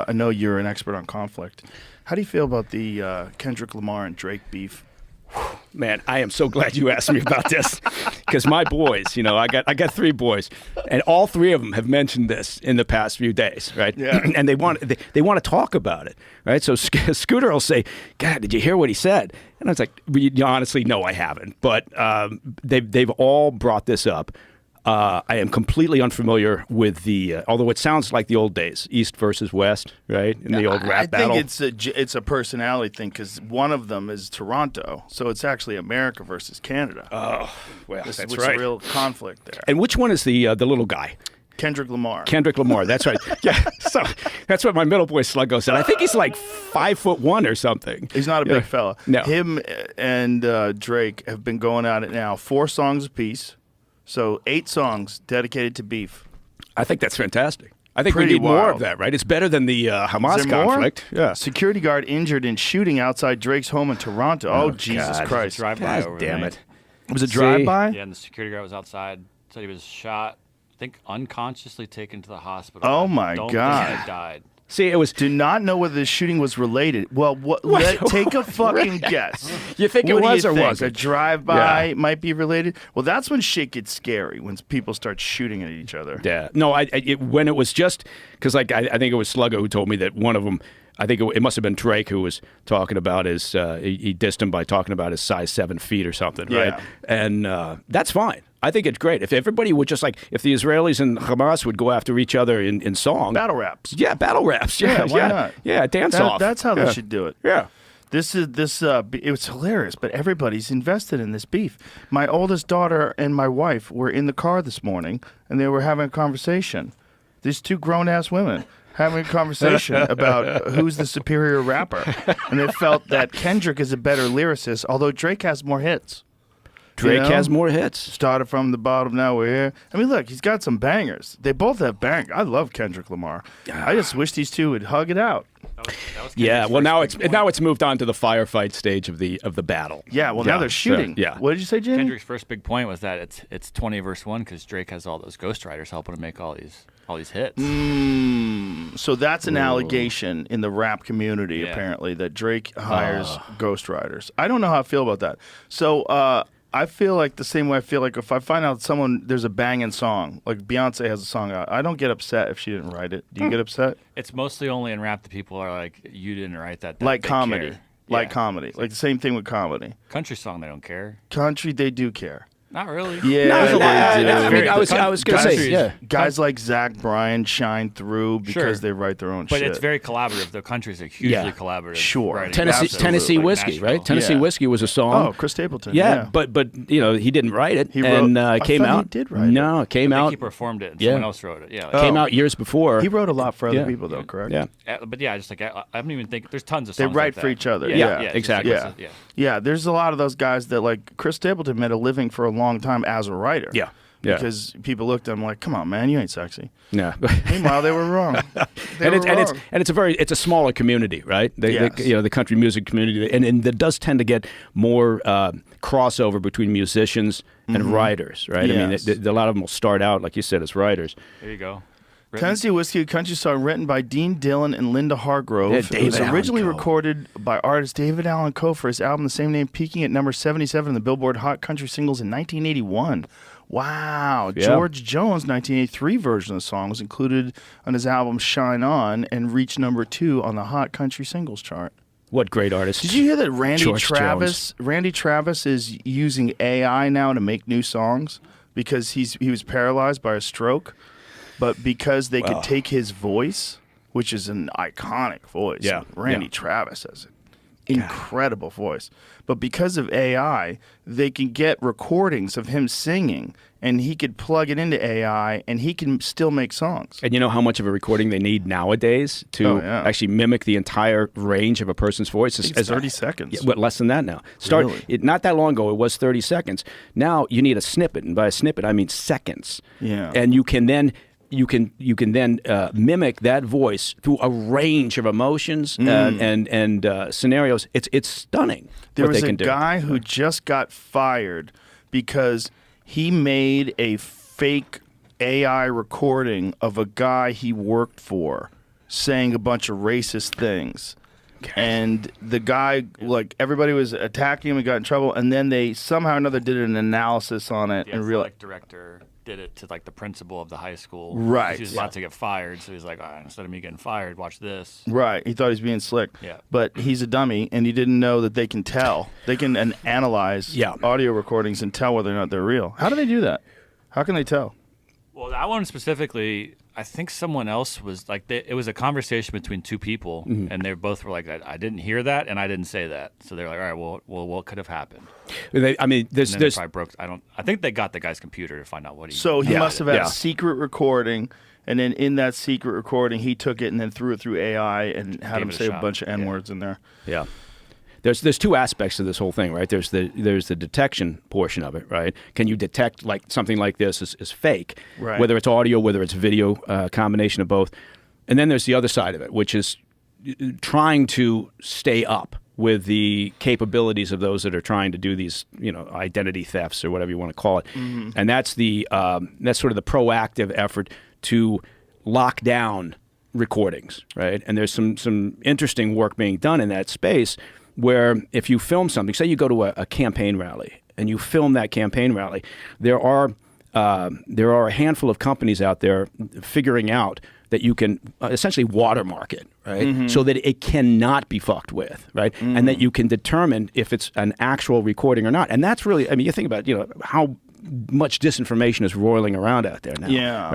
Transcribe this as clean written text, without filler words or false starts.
I know you're an expert on conflict. How do you feel about the Kendrick Lamar and Drake beef? Man, I am so glad you asked me about this because my boys, I got 3 boys, and all 3 of them have mentioned this in the past few days, right? Yeah. And they want to talk about it, right? So Scooter will say, "God, did you hear what he said?" And I was like, "Honestly, no, I haven't." But they've all brought this up. I am completely unfamiliar with although it sounds like the old days, East versus West, right? In the old rap battle. I think it's a personality thing because one of them is Toronto, so it's actually America versus Canada. Oh, well, that's It's right. a real conflict there. And which one is the little guy? Kendrick Lamar. Kendrick Lamar, that's right. Yeah, so that's what my middle boy Sluggo said. I think he's like 5'1" or something. He's not a big fella. No. Him and Drake have been going at it now, 4 songs apiece. So 8 songs dedicated to beef. I think that's fantastic. I think Pretty we need more wild. of that, right? It's better than the Hamas Is there conflict. more? Yeah. Security guard injured in shooting outside Drake's home in Toronto. Oh, Jesus God. Christ. Drive-by God over damn there. it. It was a drive-by? Yeah, and the security guard was outside. Said he was shot. I think unconsciously taken to the hospital. Oh, my Don't God. think he died. See, it was. Do not know whether the shooting was related. Well, take a fucking guess. You think What it do was you or think? wasn't? A drive-by Yeah. might be related? Well, that's when shit gets scary, when people start shooting at each other. Yeah. No, when it was just because, I think it was Sluggo who told me that one of them. I think it must have been Drake who was talking about his. He dissed him by talking about his size 7 feet or something, right? Yeah. And that's fine. I think it's great if everybody would just if the Israelis and Hamas would go after each other in song. Battle raps. Yeah, battle raps. Yeah, why not? Yeah, dance off. That's how they Yeah. should do it. Yeah. It was hilarious, but everybody's invested in this beef. My oldest daughter and my wife were in the car this morning, and they were having a conversation. These 2 grown-ass women having a conversation about who's the superior rapper. And they felt that Kendrick is a better lyricist, although Drake has more hits. Drake has more hits. Started from the bottom, now we're here. I mean, look, he's got some bangers. They both have bangers. I love Kendrick Lamar. I just wish these 2 would hug it out. That was Yeah, Kendrick's well first big point. now it's moved on to the firefight stage of the battle. Yeah, well, now they're shooting. Yeah. What did you say, Jimmy? Kendrick's first big point was that it's 20 verse 1 because Drake has all those ghostwriters helping him make all these hits. So that's an allegation in the rap community, Yeah. apparently, that Drake hires ghostwriters. I don't know how I feel about that. So I feel like the same way I feel like if I find out there's a banging song, like Beyonce has a song out, I don't get upset if she didn't write it. Do you get upset? It's mostly only in rap that people are like, you didn't write that. Like they comedy. care. Like Yeah. comedy. Like the same thing with comedy. Country song, they don't care. Country, they do care. Not really. Yeah, No, they do. I mean, I was going to say, country- yeah. Guys like Zach Bryan shine through because Sure. they write their own But shit. it's very collaborative. The countries are hugely Yeah. collaborative. Sure. writing. Tennessee Absolutely. Whiskey, Nashville. right? Tennessee Yeah. Whiskey was a song. Oh, Chris Stapleton. Yeah, but he didn't write it. He wrote- and I it came thought he out. did write it. No, it came I out. think he performed it. And Yeah. Someone else wrote it. Yeah. Came out years before. He wrote a lot for other Yeah. people, though, correct? Yeah. But yeah, just like I don't even think there's tons of They songs write like for that. each other. Yeah, just exactly. like Yeah. yeah. Yeah, there's a lot of those guys that, like, Chris Stapleton made a living for a long time as a writer. Yeah. Yeah. Because people looked at him like, come on, man, you ain't sexy. Yeah. Meanwhile, they were wrong. It's a smaller community, right? Yes. The country music community, and that does tend to get more crossover between musicians and writers, right? Yes. I mean, a lot of them will start out, like you said, as writers. There you go. Tennessee Whiskey, a country song written by Dean Dillon and Linda Hargrove. Yeah, It was David Allan originally Coe. recorded by artist David Allan Coe for his album the same name, peaking at number 77 in the Billboard Hot Country Singles in 1981. Wow. Yeah. George Jones' 1983 version of the song was included on his album Shine On and reached number 2 on the Hot Country Singles chart. What great artists. Did you hear that Randy George Travis is using AI now to make new songs because he was paralyzed by a stroke, but because they could take his voice, which is an iconic voice. Yeah. Randy Yeah. Travis has an incredible voice. But because of AI, they can get recordings of him singing, and he could plug it into AI, and he can still make songs. And you know how much of a recording they need nowadays to actually mimic the entire range of a person's voice? It's 30 seconds. Yeah, what, less than that now? Really? Not that long ago, it was 30 seconds. Now you need a snippet, and by a snippet I mean seconds. Yeah. And you can then mimic that voice through a range of emotions and scenarios. It's stunning. There what was they a can do. guy who just got fired because he made a fake AI recording of a guy he worked for saying a bunch of racist things. And the guy, like, everybody was attacking him and got in trouble, and then they somehow or another did an analysis on it The and athletic director did it to like the principal of the high school. Right. He was about to get fired, so he's like, all right, instead of me getting fired, watch this. Right. He thought he was being slick. Yeah. But he's a dummy, and he didn't know that they can tell. They can analyze audio recordings and tell whether or not they're real. How do they do that? How can they tell? Well, that one specifically, I think someone else was like, it was a conversation between two people, and they both were like, I didn't hear that, and I didn't say that. So they're like, all right, well, what could have happened? I mean, there's probably broke. I think they got the guy's computer to find out what he. So he must have had a secret recording, and then in that secret recording, he took it and then threw it through AI and had him say a bunch of N-words in there. Yeah. There's two aspects to this whole thing, right? There's the detection portion of it, right? Can you detect like something like this is fake, right, whether it's audio, whether it's video, combination of both. And then there's the other side of it, which is trying to stay up with the capabilities of those that are trying to do these, identity thefts or whatever you want to call it. And that's that's sort of the proactive effort to lock down recordings, right? And there's some interesting work being done in that space, where if you film something, say you go to a campaign rally and you film that campaign rally, there are a handful of companies out there figuring out that you can essentially watermark it, right? So that it cannot be fucked with, right? And that you can determine if it's an actual recording or not. And that's really, I mean, you think about, how much disinformation is roiling around out there now. Yeah. Right?